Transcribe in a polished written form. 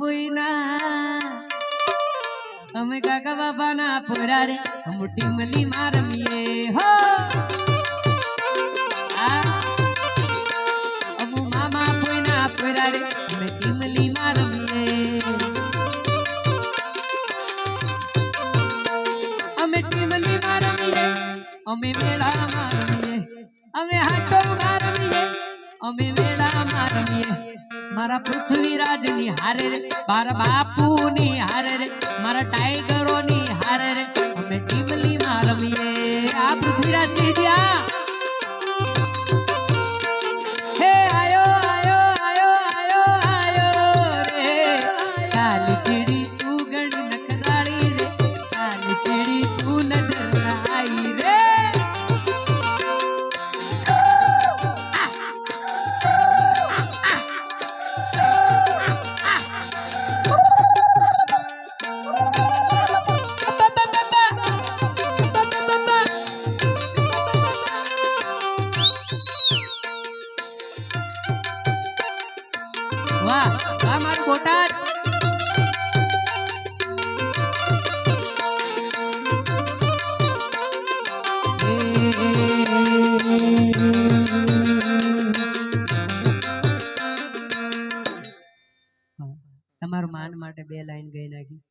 પોઈના અમે કાકા બાપાના પોરા રે મોટી મલી મારમીએ હો અમુ મામા પોઈના પોરા રે અમે ટીમલી મારમીએ અમે ટીમલી મારમીએ અમે મેળા મારમીએ અમે હાટો મારમીએ અમે મેળા મારમીએ મારા પૃથ્વીરાજ ની હારે રે મારા બાપુ ની હારે રે મારા ટાઈગરો ની હારે રે અમે ટીમલી માં રમીએ આ પૃથ્વીરાજ જી આ હે આયો આયો આયો આયો આયો રે કાલી ચીડી તું ગણી નખરાળી રે કાલી ચીડી તું નજર આઈ રે વાહ વાહ મારું બોટાદ તમારું માન માટે 2 લાઈન ગઈ નાખી